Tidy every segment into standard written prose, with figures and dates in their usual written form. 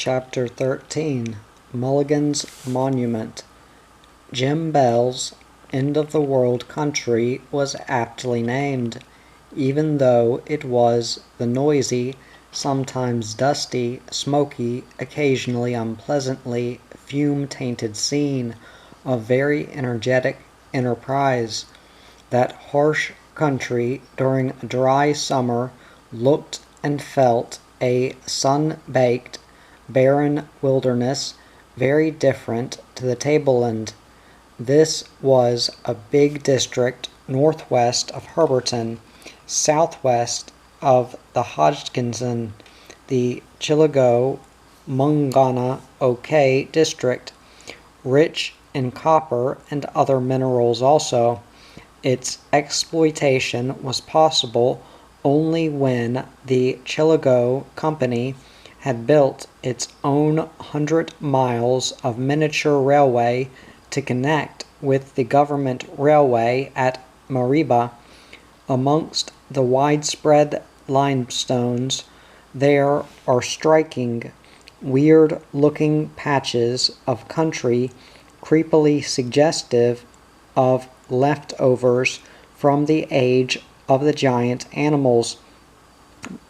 Chapter 13 Mulligan's Monument. Jim Bell's end-of-the-world country was aptly named, even though it was the noisy, sometimes dusty, smoky, occasionally unpleasantly fume-tainted scene of very energetic enterprise. That harsh country during a dry summer looked and felt a sun-baked, barren wilderness, very different to the tableland. This was a big district northwest of Herberton, southwest of the Hodgkinson, the Chilligo-Mungana-OK district, rich in copper and other minerals also. Its exploitation was possible only when the Chilligo Company had built its own 100 miles of miniature railway to connect with the government railway at Mariba. Amongst the widespread limestones there are striking, weird-looking patches of country creepily suggestive of leftovers from the age of the giant animals.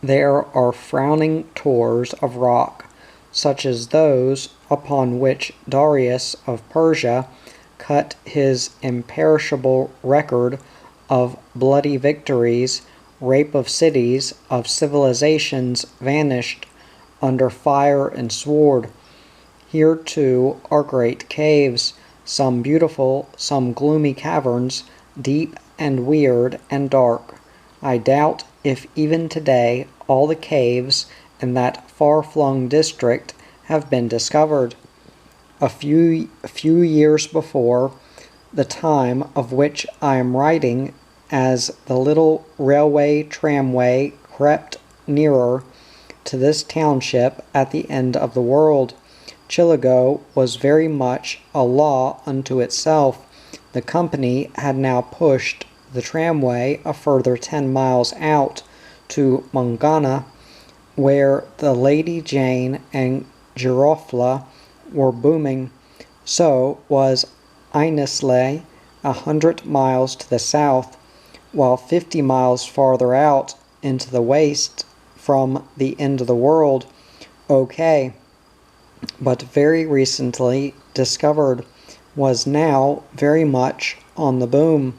There are frowning tors of rock, such as those upon which Darius of Persia cut his imperishable record of bloody victories, rape of cities, of civilizations vanished under fire and sword. Here, too, are great caves, some beautiful, some gloomy caverns, deep and weird and dark. I doubt if even today all the caves in that far-flung district have been discovered. A few years before the time of which I am writing, as the little railway tramway crept nearer to this township at the end of the world, Chilligo was very much a law unto itself. The company had now pushed the tramway a further 10 miles out to Mungana, where the Lady Jane and Girofla were booming. So was Innisley, 100 miles to the south, while 50 miles farther out into the waste from the end of the world, OK, but very recently discovered, was now very much on the boom.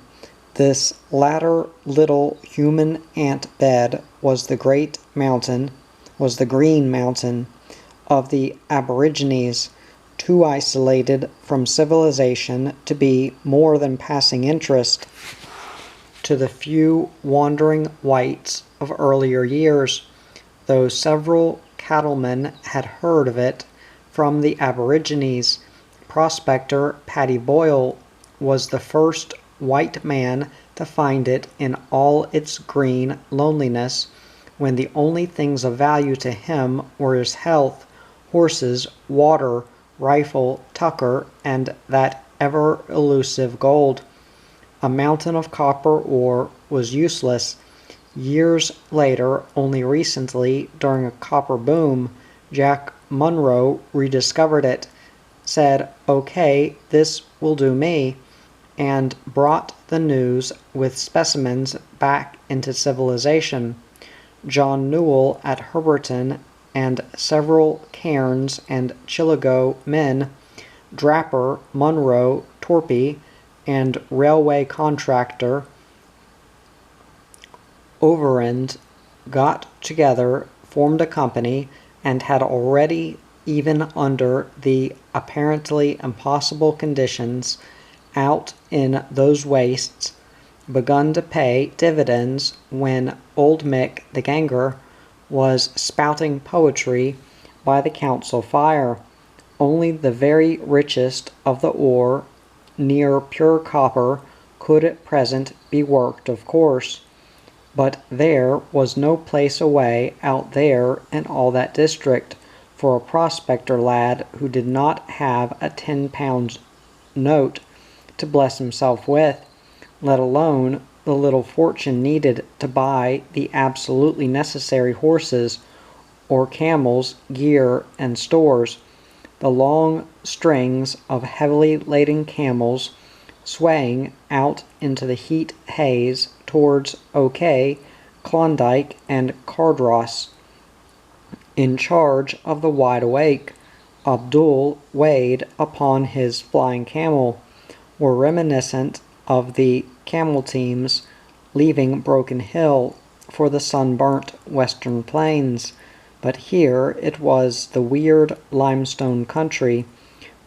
This latter little human ant bed was the green mountain of the Aborigines, too isolated from civilization to be more than passing interest to the few wandering whites of earlier years, though several cattlemen had heard of it from the Aborigines. Prospector Paddy Boyle was the first white man to find it in all its green loneliness, when the only things of value to him were his health, horses, water, rifle, tucker, and that ever-elusive gold. A mountain of copper ore was useless. Years later, only recently, during a copper boom, Jack Munro rediscovered it, said, "OK, this will do me," and brought the news with specimens back into civilization. John Newell at Herberton and several Cairns and Chilligo men, Draper, Munro, Torpy, and railway contractor Overend got together, formed a company, and had already, even under the apparently impossible conditions out in those wastes, begun to pay dividends when old Mick the Ganger was spouting poetry by the council fire. Only the very richest of the ore, near pure copper, could at present be worked, of course. But there was no place away out there in all that district for a prospector lad who did not have a 10-pound note to bless himself with, let alone the little fortune needed to buy the absolutely necessary horses, or camels' gear and stores. The long strings of heavily laden camels swaying out into the heat haze towards OK, Klondike, and Cardross. In charge of the Wide Awake, Abdul Wade upon his flying camel, were reminiscent of the camel teams leaving Broken Hill for the sunburnt western plains, but here it was the weird limestone country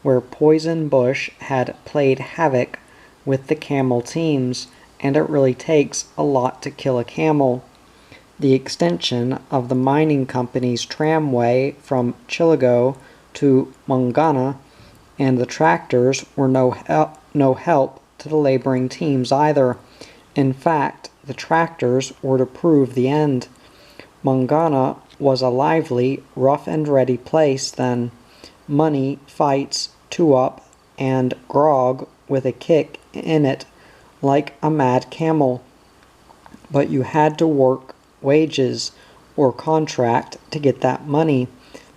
where poison bush had played havoc with the camel teams, and it really takes a lot to kill a camel. The extension of the mining company's tramway from Chillago to Mungana and the tractors were no help to the laboring teams either. In fact, the tractors were to prove the end. Mungana was a lively, rough-and-ready place then. Money, fights, two-up, and grog with a kick in it like a mad camel. But you had to work wages or contract to get that money.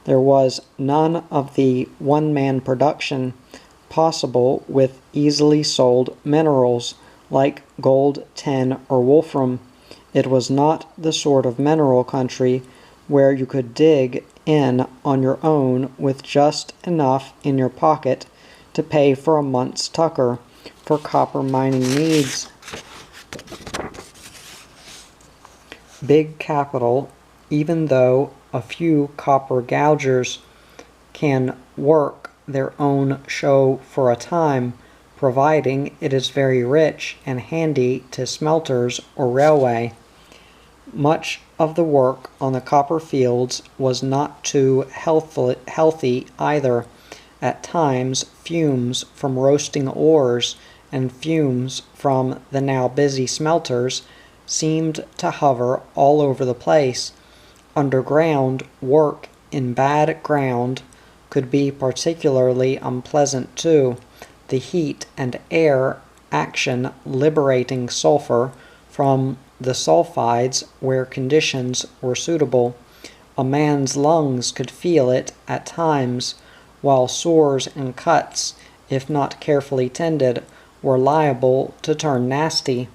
There was none of the one-man production possible with easily sold minerals like gold, tin, or wolfram. It was not the sort of mineral country where you could dig in on your own with just enough in your pocket to pay for a month's tucker for copper mining needs. Big capital, even though a few copper gougers can work their own show for a time, providing it is very rich and handy to smelters or railway. Much of the work on the copper fields was not too healthy either. At times, fumes from roasting ores and fumes from the now busy smelters seemed to hover all over the place. Underground work in bad ground could be particularly unpleasant too. The heat and air action liberating sulfur from the sulfides where conditions were suitable. A man's lungs could feel it at times, while sores and cuts, if not carefully tended, were liable to turn nasty.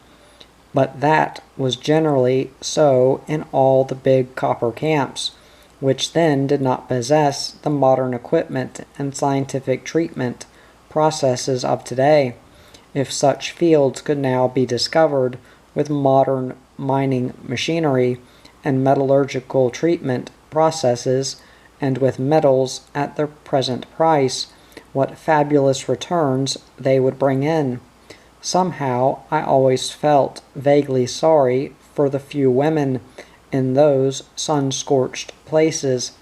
But that was generally so in all the big copper camps, which then did not possess the modern equipment and scientific treatment processes of today. If such fields could now be discovered with modern mining machinery and metallurgical treatment processes, and with metals at their present price, what fabulous returns they would bring in. Somehow I always felt vaguely sorry for the few women in those sun-scorched places.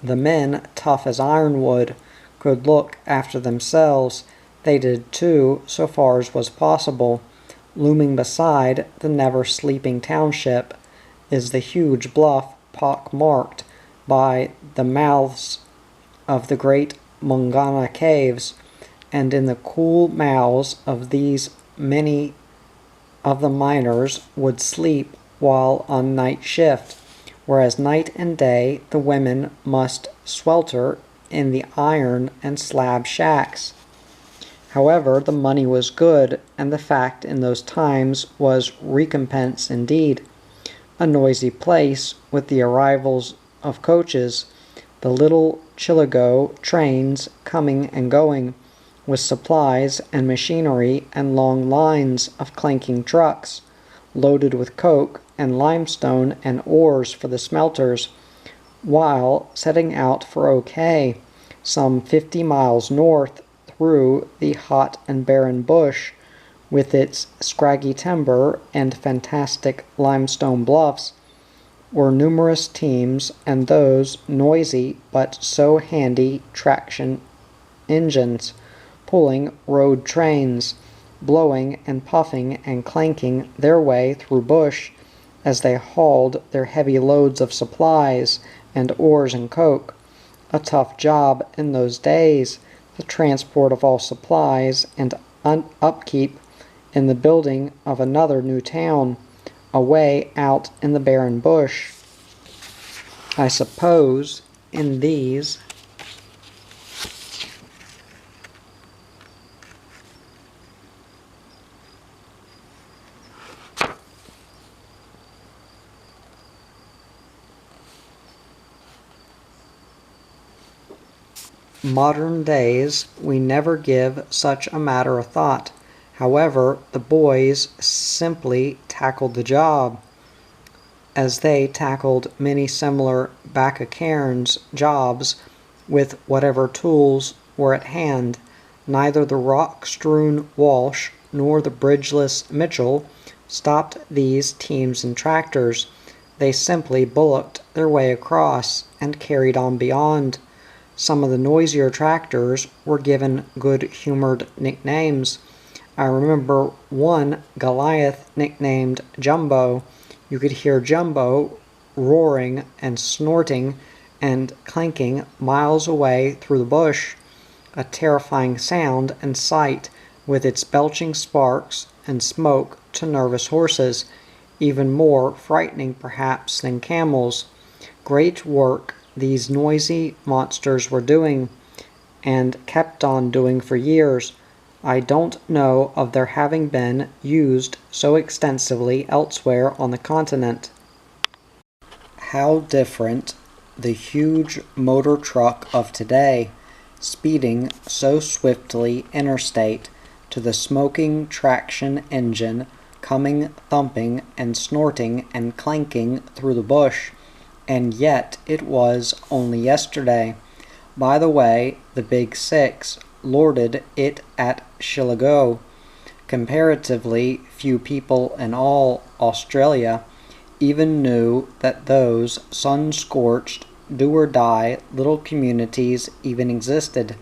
The men, tough as ironwood, could look after themselves. They did too, so far as was possible. Looming beside the never-sleeping township is the huge bluff pock-marked by the mouths of the great Mungana caves, and in the cool mouths of these many of the miners would sleep while on night shift, whereas night and day the women must swelter in the iron and slab shacks. However, the money was good, and the fact in those times was recompense indeed. A noisy place with the arrivals of coaches, the little Chillago trains coming and going, with supplies and machinery and long lines of clanking trucks, loaded with coke and limestone and ores for the smelters, while setting out for OK, some 50 miles north through the hot and barren bush, with its scraggy timber and fantastic limestone bluffs, were numerous teams, and those noisy but so handy traction engines, pulling road trains, blowing and puffing and clanking their way through bush as they hauled their heavy loads of supplies and ores and coke. A tough job in those days, the transport of all supplies and upkeep in the building of another new town, away out in the barren bush. I suppose in these modern days we never give such a matter a thought. However, the boys simply tackled the job, as they tackled many similar back of Cairns jobs with whatever tools were at hand. Neither the rock-strewn Walsh nor the bridgeless Mitchell stopped these teams and tractors. They simply bullocked their way across and carried on beyond. Some of the noisier tractors were given good-humored nicknames. I remember one Goliath nicknamed Jumbo. You could hear Jumbo roaring and snorting and clanking miles away through the bush, a terrifying sound and sight with its belching sparks and smoke to nervous horses, even more frightening perhaps than camels. Great work these noisy monsters were doing, and kept on doing for years. I don't know of their having been used so extensively elsewhere on the continent. How different the huge motor truck of today, speeding so swiftly interstate, to the smoking traction engine coming thumping and snorting and clanking through the bush. And yet it was only yesterday. By the way, the Big Six lorded it at Chicago. Comparatively few people in all Australia even knew that those sun-scorched, do-or-die little communities even existed,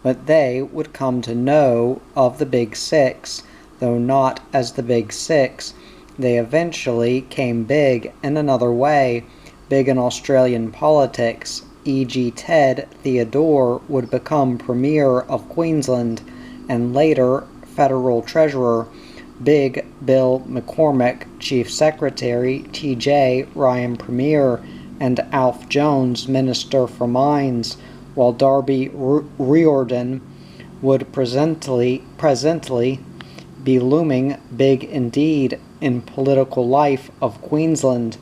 but they would come to know of the Big Six, though not as the Big Six. They eventually came big in another way, big in Australian politics. E.g. Ted Theodore would become Premier of Queensland and later Federal Treasurer, Big Bill McCormick Chief Secretary, T.J. Ryan Premier, and Alf Jones Minister for Mines, while Darby Riordan would presently be looming big indeed in political life of Queensland.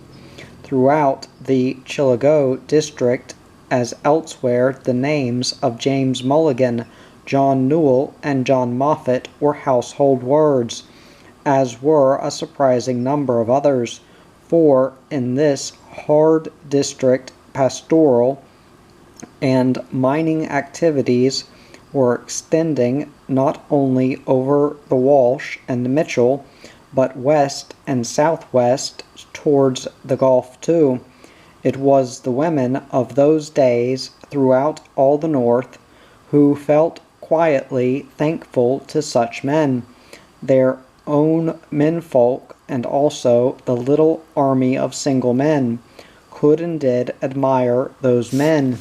Throughout the Chicago district, as elsewhere, the names of James Mulligan, John Newell, and John Moffat were household words, as were a surprising number of others, for in this hard district pastoral and mining activities were extending not only over the Walsh and the Mitchell, but west and southwest towards the Gulf too. It was the women of those days throughout all the North who felt quietly thankful to such men. Their own menfolk, and also the little army of single men, could and did admire those men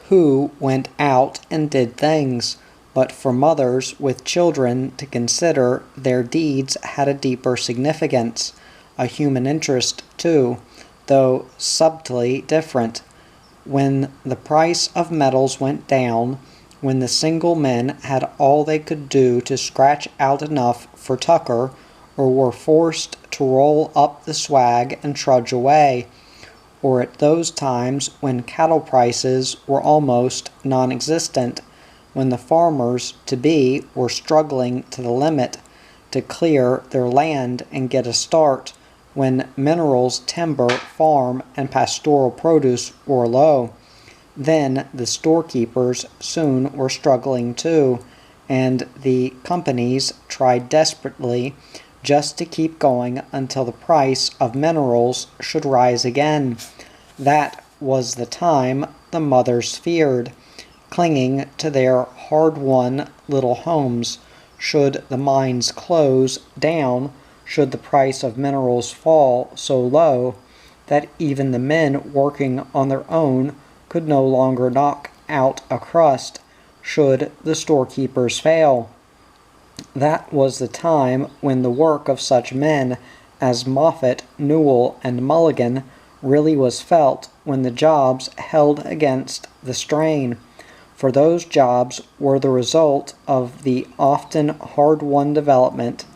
who went out and did things, but for mothers with children to consider, their deeds had a deeper significance, a human interest too, though subtly different. When the price of metals went down, when the single men had all they could do to scratch out enough for tucker, or were forced to roll up the swag and trudge away, or at those times when cattle prices were almost non-existent, when the farmers-to-be were struggling to the limit to clear their land and get a start, when minerals, timber, farm, and pastoral produce were low. Then the storekeepers soon were struggling too, and the companies tried desperately just to keep going until the price of minerals should rise again. That was the time the mothers feared, clinging to their hard-won little homes. Should the mines close down, should the price of minerals fall so low that even the men working on their own could no longer knock out a crust, should the storekeepers fail. That was the time when the work of such men as Moffat, Newell, and Mulligan really was felt when the jobs held against the strain, for those jobs were the result of the often hard-won development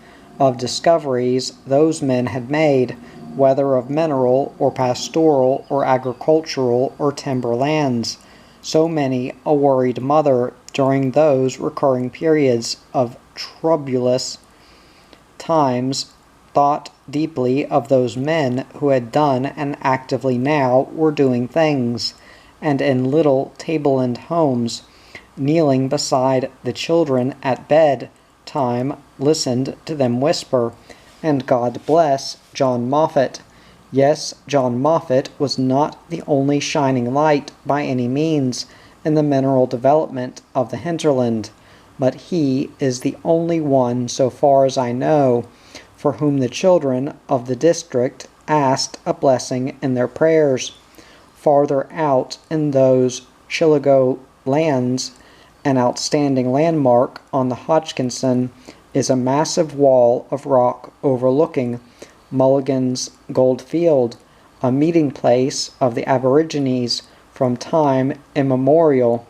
of discoveries those men had made, whether of mineral or pastoral or agricultural or timber lands. So many a worried mother during those recurring periods of troublous times thought deeply of those men who had done and actively now were doing things, and in little table-end homes, kneeling beside the children at bed time, listened to them whisper, and God bless John Moffat. Yes, John Moffat was not the only shining light by any means in the mineral development of the hinterland, but he is the only one, so far as I know, for whom the children of the district asked a blessing in their prayers. Farther out in those Chilligo lands, an outstanding landmark on the Hodgkinson is a massive wall of rock overlooking Mulligan's Gold Field, a meeting place of the Aborigines from time immemorial.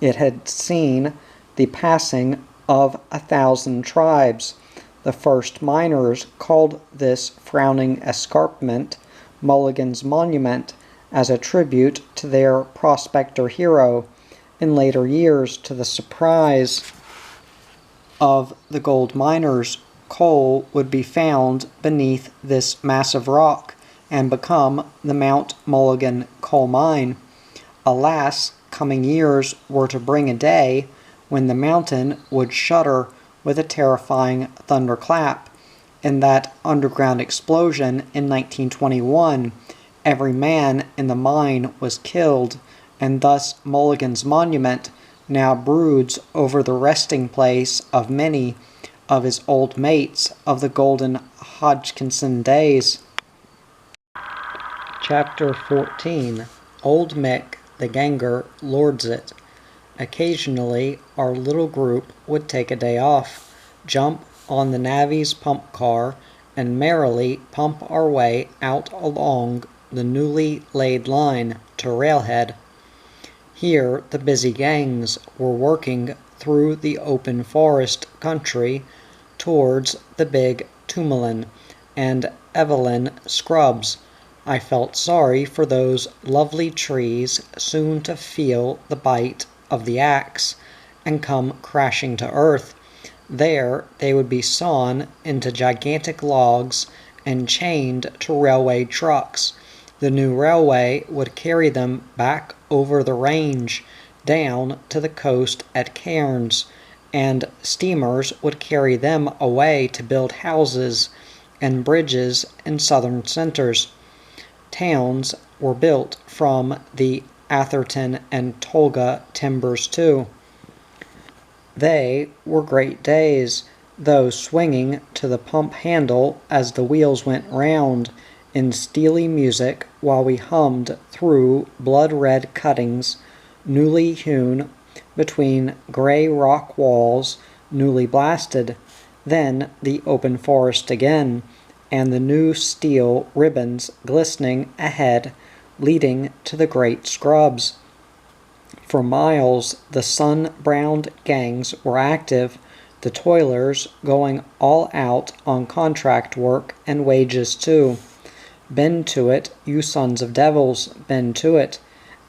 It had seen the passing of 1,000 tribes. The first miners called this frowning escarpment Mulligan's Monument as a tribute to their prospector hero. In later years, to the surprise of the gold miners, coal would be found beneath this massive rock and become the Mount Mulligan coal mine. Alas, coming years were to bring a day when the mountain would shudder with a terrifying thunderclap. In that underground explosion in 1921, every man in the mine was killed, and thus Mulligan's Monument now broods over the resting place of many of his old mates of the golden Hodgkinson days. Chapter 14. Old Mick the Ganger lords it. Occasionally our little group would take a day off, jump on the navvy's pump car, and merrily pump our way out along the newly laid line to Railhead. Here the busy gangs were working through the open forest country towards the big Tumalin and Evelyn scrubs. I felt sorry for those lovely trees soon to feel the bite of the axe and come crashing to earth. There they would be sawn into gigantic logs and chained to railway trucks. The new railway would carry them back over the range, down to the coast at Cairns, and steamers would carry them away to build houses and bridges in southern centers. Towns were built from the Atherton and Tolga timbers too. They were great days, though swinging to the pump handle as the wheels went round, in steely music while we hummed through blood-red cuttings newly hewn between grey rock walls newly blasted, then the open forest again, and the new steel ribbons glistening ahead leading to the great scrubs. For miles the sun-browned gangs were active, the toilers going all out on contract work and wages too. Bend to it, you sons of devils, bend to it.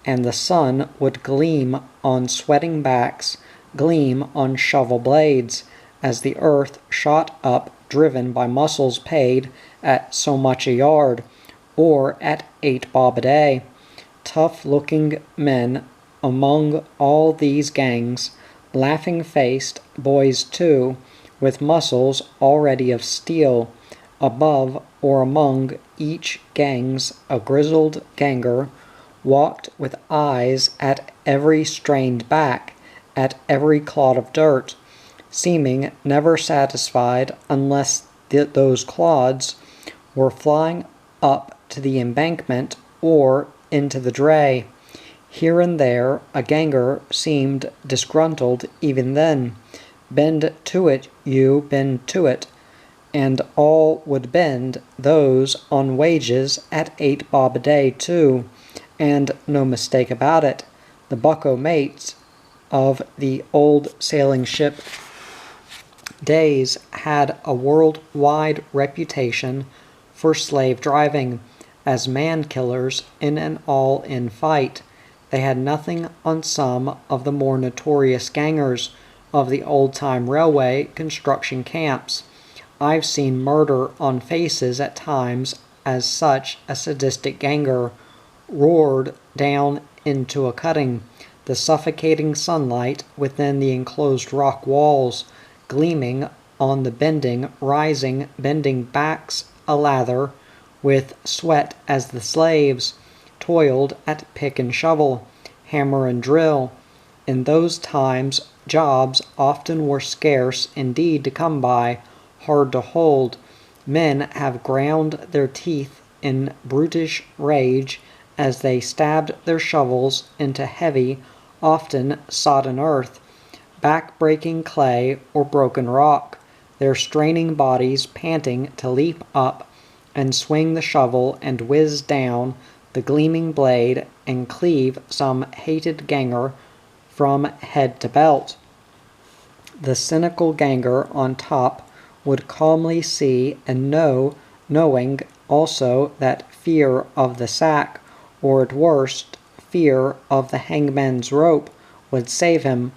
And the sun would gleam on sweating backs, gleam on shovel blades, as the earth shot up driven by muscles paid at so much a yard, or at 8 bob a day. Tough-looking men among all these gangs, laughing-faced boys too, with muscles already of steel. Above or among each gangs a grizzled ganger walked with eyes at every strained back, at every clod of dirt, seeming never satisfied unless those clods were flying up to the embankment or into the dray. Here and there a ganger seemed disgruntled even then. Bend to it, you, bend to it. and all would bend, those on wages at 8 bob a day too, and no mistake about it, the bucko mates of the old sailing ship days had a worldwide reputation for slave driving as man-killers in an all-in fight. They had nothing on some of the more notorious gangers of the old-time railway construction camps. I've seen murder on faces at times as such a sadistic ganger roared down into a cutting, the suffocating sunlight within the enclosed rock walls gleaming on the bending backs a-lather with sweat as the slaves toiled at pick and shovel, hammer and drill. In those times jobs often were scarce indeed to come by, hard to hold. Men have ground their teeth in brutish rage as they stabbed their shovels into heavy, often sodden earth, back-breaking clay or broken rock, their straining bodies panting to leap up and swing the shovel and whiz down the gleaming blade and cleave some hated ganger from head to belt. The cynical ganger on top would calmly see and knowing also that fear of the sack, or at worst, fear of the hangman's rope, would save him.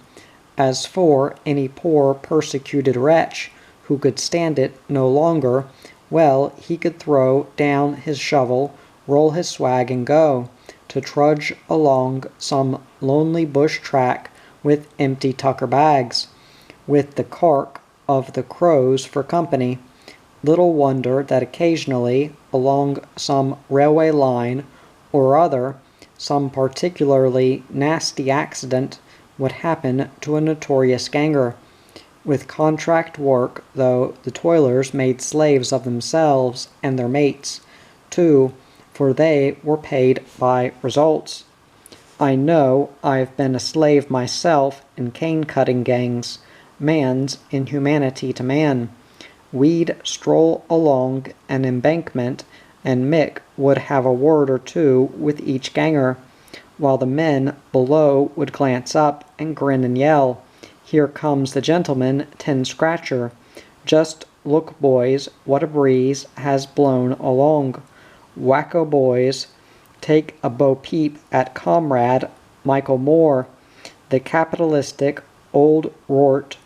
As for any poor persecuted wretch who could stand it no longer, well, he could throw down his shovel, roll his swag, and go, to trudge along some lonely bush track with empty tucker bags, with the cark of the crows for company. Little wonder that occasionally, along some railway line or other, some particularly nasty accident would happen to a notorious ganger. With contract work, though, the toilers made slaves of themselves and their mates, too, for they were paid by results. I know I've been a slave myself in cane-cutting gangs, man's inhumanity to man. We'd stroll along an embankment, and Mick would have a word or two with each ganger, while the men below would glance up and grin and yell, "Here comes the gentleman 10-scratcher. Just look, boys, what a breeze has blown along. Wacko, boys, take a bo-peep at Comrade Michael Moore, the capitalistic old rort.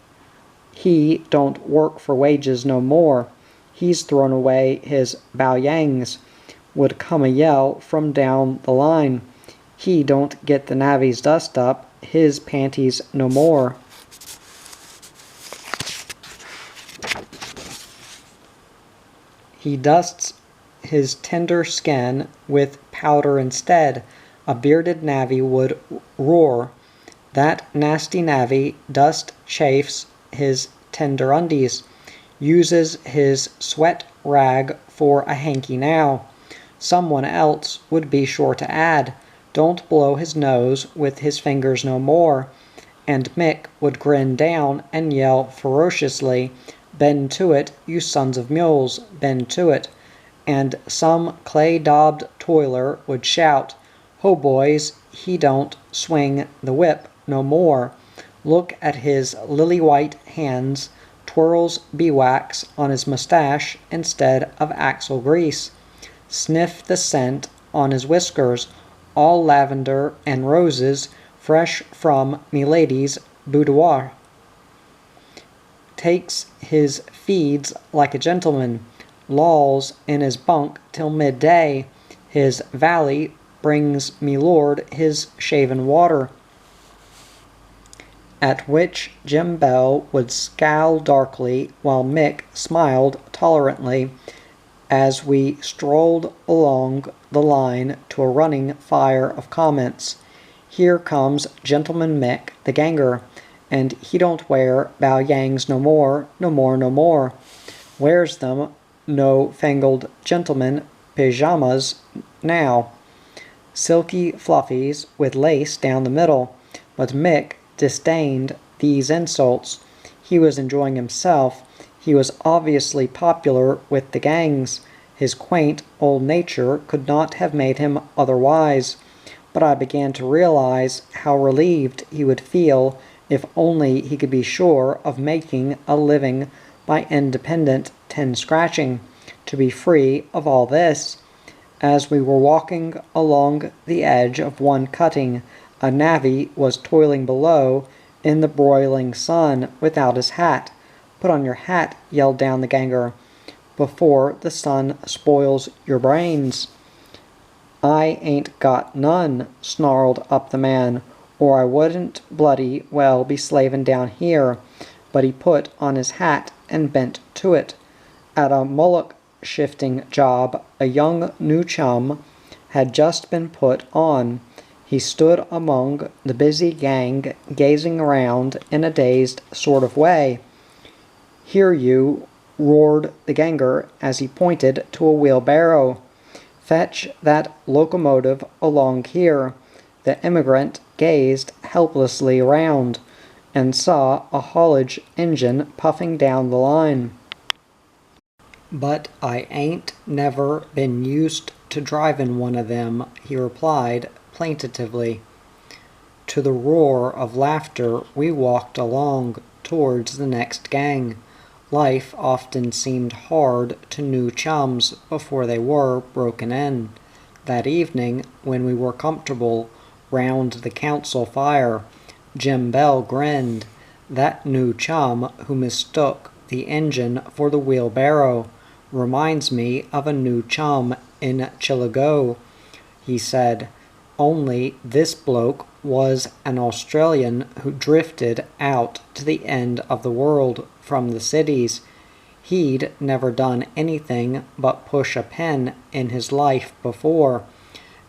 He don't work for wages no more. He's thrown away his balyangs," would come a yell from down the line. "He don't get the navvy's dust up his panties no more." "He dusts his tender skin with powder instead," a bearded navvy would roar. "That nasty navvy dust chafes his tender undies, uses his sweat rag for a hanky now." Someone else would be sure to add, "Don't blow his nose with his fingers no more," and Mick would grin down and yell ferociously, "Bend to it, you sons of mules, bend to it." And some clay-daubed toiler would shout, "Ho, boys, he don't swing the whip no more. Look at his lily-white hands, twirls beeswax on his mustache instead of axle grease. Sniff the scent on his whiskers, all lavender and roses, fresh from milady's boudoir. Takes his feeds like a gentleman, lolls in his bunk till midday. His valet brings me lord his shaven water." At which Jim Bell would scowl darkly while Mick smiled tolerantly, as we strolled along the line to a running fire of comments. "Here comes Gentleman Mick, the ganger, and he don't wear balyangs no more, no more, no more. Wears them no fangled gentleman pyjamas now. Silky fluffies with lace down the middle." But Mick disdained these insults. He was enjoying himself. He was obviously popular with the gangs. His quaint old nature could not have made him otherwise, but I began to realize how relieved he would feel if only he could be sure of making a living by independent tin scratching, to be free of all this. As we were walking along the edge of one cutting, a navvy was toiling below in the broiling sun without his hat. "Put on your hat," yelled down the ganger, "before the sun spoils your brains." "I ain't got none," snarled up the man, "or I wouldn't bloody well be slavin' down here." But he put on his hat and bent to it. At a mullock shifting job, a young new chum had just been put on. He stood among the busy gang, gazing around in a dazed sort of way. "Here, you!" roared the ganger as he pointed to a wheelbarrow. "Fetch that locomotive along here." The immigrant gazed helplessly around and saw a haulage engine puffing down the line. "But I ain't never been used to drivin' one of them," he replied plaintively. To the roar of laughter we walked along towards the next gang. Life often seemed hard to new chums before they were broken in. That evening, when we were comfortable round the council fire, Jim Bell grinned. "That new chum who mistook the engine for the wheelbarrow reminds me of a new chum in Chillago," he said. "Only this bloke was an Australian who drifted out to the end of the world from the cities. He'd never done anything but push a pen in his life before."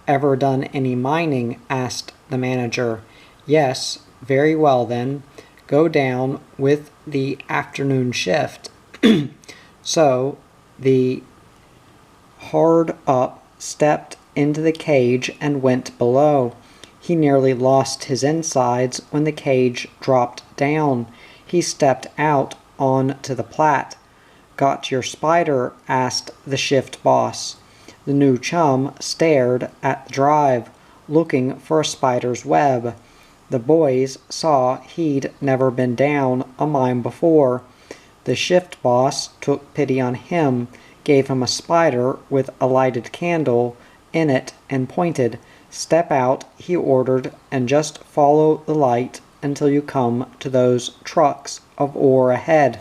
"Ever done any mining?" asked the manager. "Yes." "Very well then. Go down with the afternoon shift." So the hard-up stepped into the cage and went below. He nearly lost his insides when the cage dropped down. He stepped out on to the plat. "Got your spider?" asked the shift boss. The new chum stared at the drive, looking for a spider's web. The boys saw he'd never been down a mine before. The shift boss took pity on him, gave him a spider with a lighted candle in it and pointed. "Step out," he ordered, "and just follow the light until you come to those trucks of ore ahead.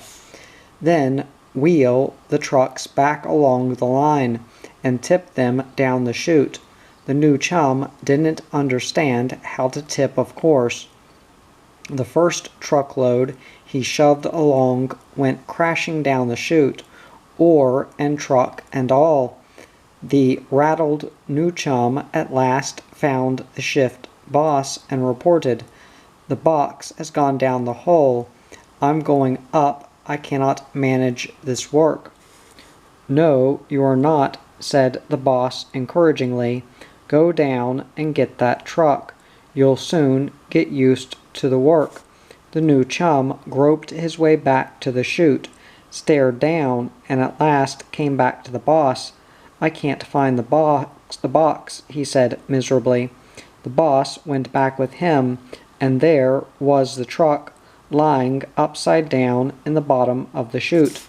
Then wheel the trucks back along the line and tip them down the chute." The new chum didn't understand how to tip, of course. The first truckload he shoved along went crashing down the chute, ore and truck and all. The rattled new chum at last found the shift boss and reported, "The box has gone down the hole. I'm going up. I cannot manage this work." "No, you are not," said the boss encouragingly. "Go down and get that truck. You'll soon get used to the work." The new chum groped his way back to the chute, stared down, and at last came back to the boss. "I can't find the box," he said miserably. The boss went back with him, and there was the truck lying upside down in the bottom of the chute.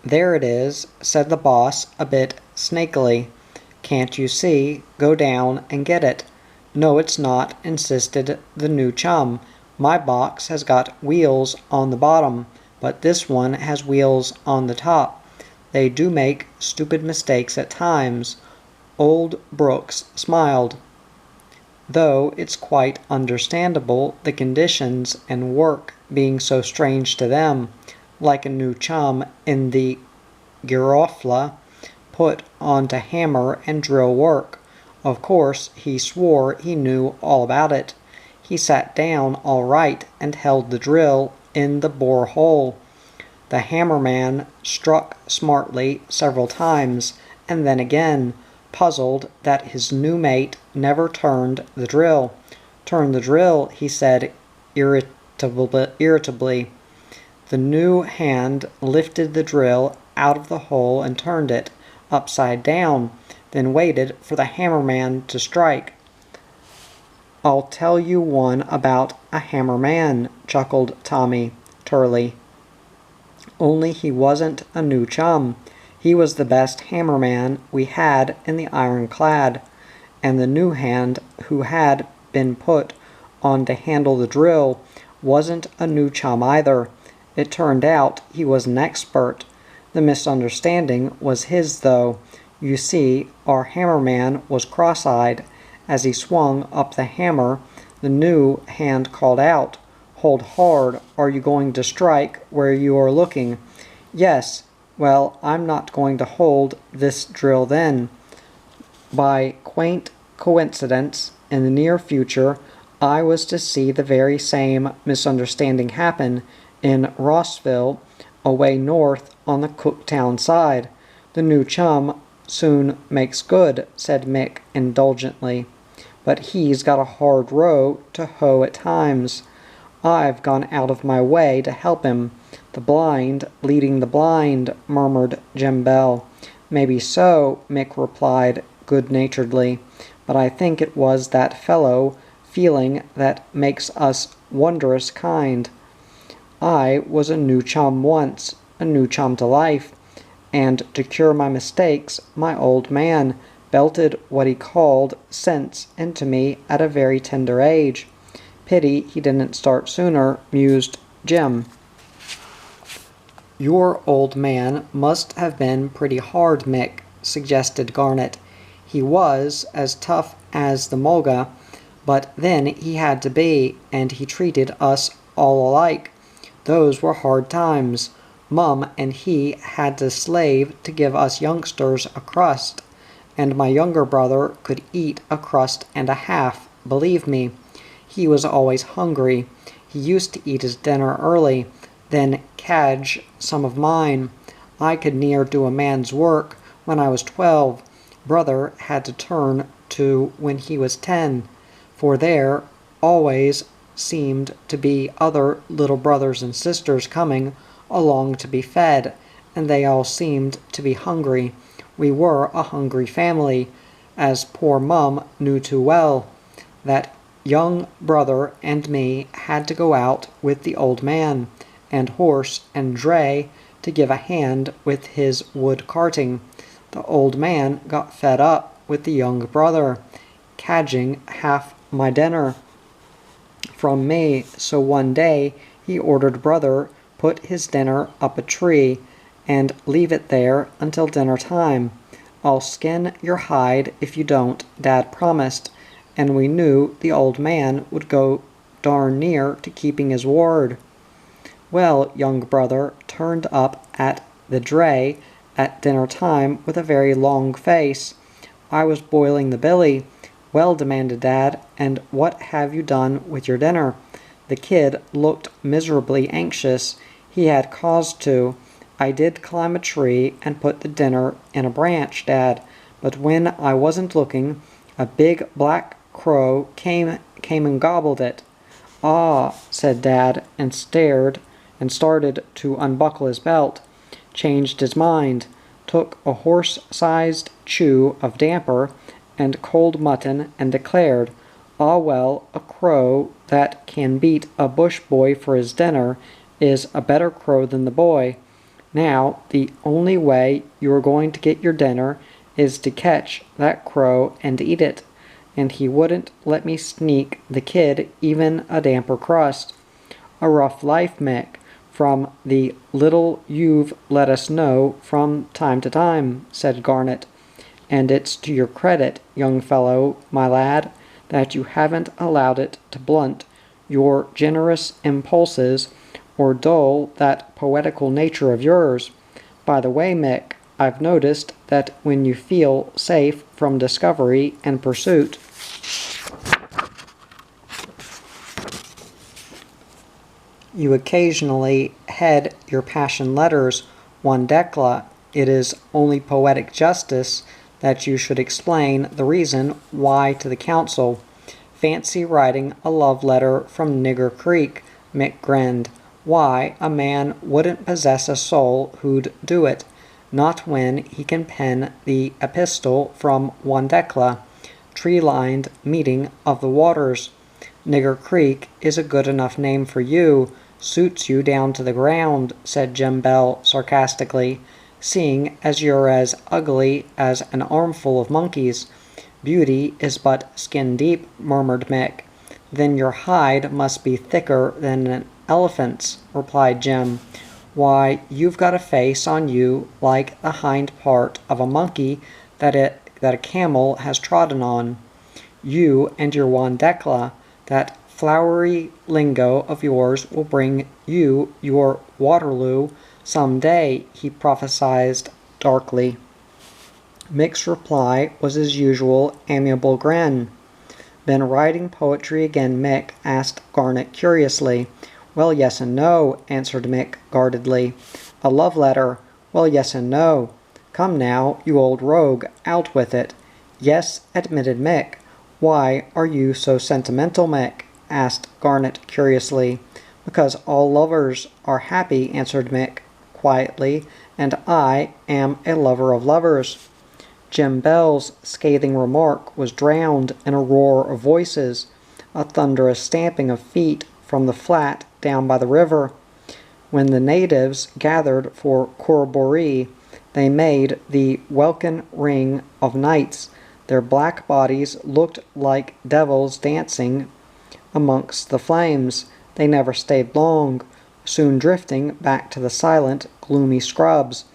"There it is," said the boss a bit snakily. "Can't you see? Go down and get it." "No, it's not," insisted the new chum. "My box has got wheels on the bottom, but this one has wheels on the top. They do make stupid mistakes at times." Old Brooks smiled. "Though it's quite understandable, the conditions and work being so strange to them. Like a new chum in the Girofla, put on to hammer and drill work. Of course, he swore he knew all about it. He sat down all right and held the drill in the bore hole. The hammerman struck smartly several times, and then again, puzzled that his new mate never turned the drill. "Turn the drill," he said irritably. The new hand lifted the drill out of the hole and turned it upside down, then waited for the hammerman to strike. "I'll tell you one about a hammerman," chuckled Tommy Turley. "Only he wasn't a new chum. He was the best hammerman we had in the ironclad, and the new hand who had been put on to handle the drill wasn't a new chum either. It turned out he was an expert. The misunderstanding was his, though. You see, our hammerman was cross-eyed. As he swung up the hammer, the new hand called out, 'Hold hard, are you going to strike where you are looking?' 'Yes.' 'Well, I'm not going to hold this drill then.' By quaint coincidence, in the near future, I was to see the very same misunderstanding happen in Rossville, away north on the Cooktown side. The new chum soon makes good," said Mick indulgently. "But he's got a hard row to hoe at times. I've gone out of my way to help him. The blind leading the blind," murmured Jim Bell. "Maybe so," Mick replied good-naturedly, "but I think it was that fellow feeling that makes us wondrous kind. I was a new chum once, a new chum to life, and to cure my mistakes, my old man belted what he called sense into me at a very tender age. Pity he didn't start sooner," mused Jim. "Your old man must have been pretty hard, Mick," suggested Garnet. "He was as tough as the Mulga, but then he had to be, and he treated us all alike. Those were hard times. Mum and he had to slave to give us youngsters a crust, and my younger brother could eat a crust and a half, believe me. He was always hungry. He used to eat his dinner early, then cadge some of mine. I could near do a man's work when I was 12. Brother had to turn to when he was 10, for there always seemed to be other little brothers and sisters coming along to be fed, and they all seemed to be hungry. We were a hungry family, as poor Mum knew too well. That young brother and me had to go out with the old man, and horse and dray to give a hand with his wood carting. The old man got fed up with the young brother, cadging half my dinner from me, so one day he ordered brother put his dinner up a tree and leave it there until dinner time. 'I'll skin your hide if you don't,' Dad promised, and we knew the old man would go darn near to keeping his word. Well, young brother turned up at the dray at dinner time with a very long face. I was boiling the billy. 'Well,' demanded Dad, 'and what have you done with your dinner?' The kid looked miserably anxious. He had cause to. 'I did climb a tree and put the dinner in a branch, Dad, but when I wasn't looking, a big black crow came and gobbled it.' 'Ah,' said Dad, and started to unbuckle his belt, changed his mind, took a horse-sized chew of damper and cold mutton, and declared, 'Ah, well, a crow that can beat a bush boy for his dinner is a better crow than the boy. Now, the only way you are going to get your dinner is to catch that crow and eat it.' And he wouldn't let me sneak the kid even a damper crust. A rough life, Mick, from the little you've let us know from time to time," said Garnet. "And it's to your credit, young fellow, my lad, that you haven't allowed it to blunt your generous impulses or dull that poetical nature of yours. By the way, Mick, I've noticed that when you feel safe from discovery and pursuit, you occasionally head your passion letters one decla. It is only poetic justice that you should explain the reason why to the council. Fancy writing a love letter from Nigger Creek," Mick grinned. Why, a man wouldn't possess a soul who'd do it. Not when he can pen the epistle from Wandekla, tree-lined meeting of the waters. Nigger Creek is a good enough name for you, suits you down to the ground, said Jim Bell sarcastically, seeing as you're as ugly as an armful of monkeys. Beauty is but skin deep, murmured Mick. Then your hide must be thicker than an elephant's, replied Jim. Why, you've got a face on you like the hind part of a monkey that a camel has trodden on. You and your Wandekla, that flowery lingo of yours, will bring you your Waterloo some day, he prophesied darkly. Mick's reply was his usual amiable grin. Been writing poetry again, Mick? Asked Garnet curiously. Well, yes and no, answered Mick guardedly. A love letter? Well, yes and no. Come now, you old rogue, out with it. Yes, admitted Mick. Why are you so sentimental, Mick? Asked Garnet curiously. Because all lovers are happy, answered Mick quietly, and I am a lover of lovers. Jim Bell's scathing remark was drowned in a roar of voices, a thunderous stamping of feet from the flat down by the river. When the natives gathered for corroboree, they made the welkin ring of knights. Their black bodies looked like devils dancing amongst the flames. They never stayed long, soon drifting back to the silent, gloomy scrubs.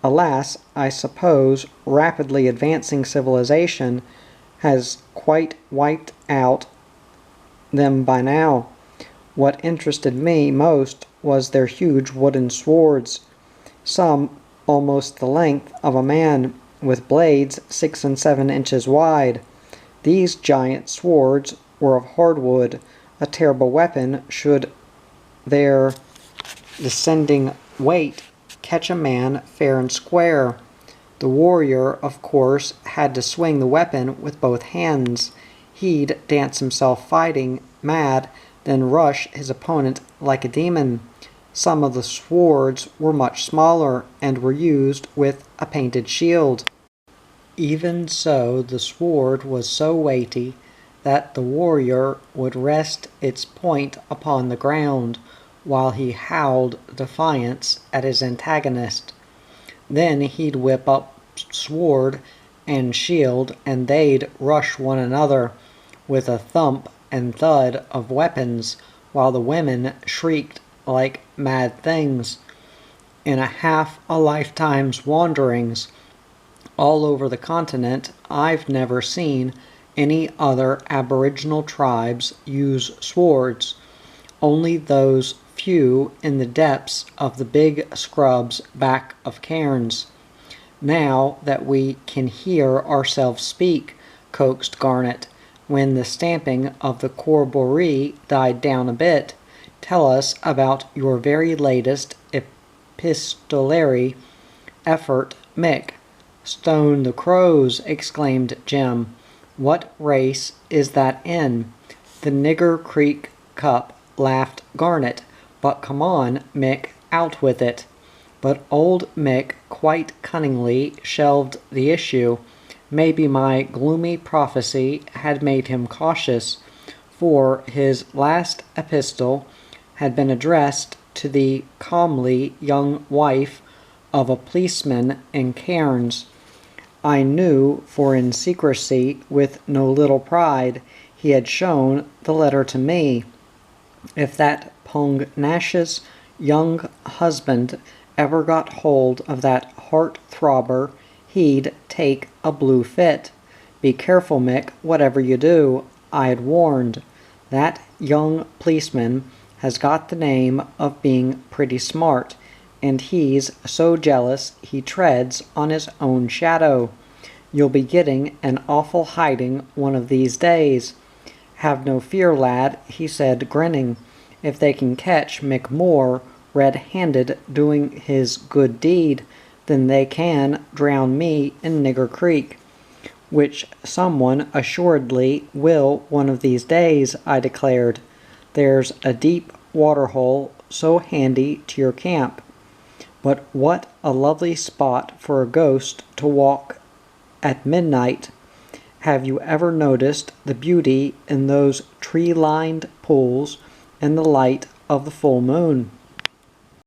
Alas, I suppose rapidly advancing civilization has quite wiped out them by now. What interested me most was their huge wooden swords, some almost the length of a man, with blades 6 and 7 inches wide. These giant swords were of hardwood, a terrible weapon should their descending weight catch a man fair and square. The warrior, of course, had to swing the weapon with both hands. He'd dance himself fighting mad, then rush his opponent like a demon. Some of the swords were much smaller, and were used with a painted shield. Even so, the sword was so weighty that the warrior would rest its point upon the ground, while he howled defiance at his antagonist. Then he'd whip up sword and shield, and they'd rush one another with a thump and thud of weapons, while the women shrieked like mad things. In half a lifetime's wanderings all over the continent, I've never seen any other aboriginal tribes use swords, only those few in the depths of the big scrubs back of Cairns. Now that we can hear ourselves speak, coaxed Garnet, when the stamping of the corroboree died down a bit, tell us about your very latest epistolary effort, Mick. Stone the crows, exclaimed Jim. What race is that in? The Nigger Creek Cup, laughed Garnet. But come on, Mick, out with it. But old Mick quite cunningly shelved the issue. Maybe my gloomy prophecy had made him cautious, for his last epistle had been addressed to the comely young wife of a policeman in Cairns. I knew, for in secrecy, with no little pride, he had shown the letter to me. If that pugnacious young husband ever got hold of that heart-throbber, he'd take a blue fit. Be careful, Mick, whatever you do, I'd warned. That young policeman has got the name of being pretty smart, and he's so jealous he treads on his own shadow. You'll be getting an awful hiding one of these days. Have no fear, lad, he said, grinning. If they can catch Mick Moore red-handed doing his good deed, then they can drown me in Nigger Creek, which someone assuredly will one of these days, I declared. There's a deep waterhole so handy to your camp. But what a lovely spot for a ghost to walk at midnight. Have you ever noticed the beauty in those tree-lined pools in the light of the full moon?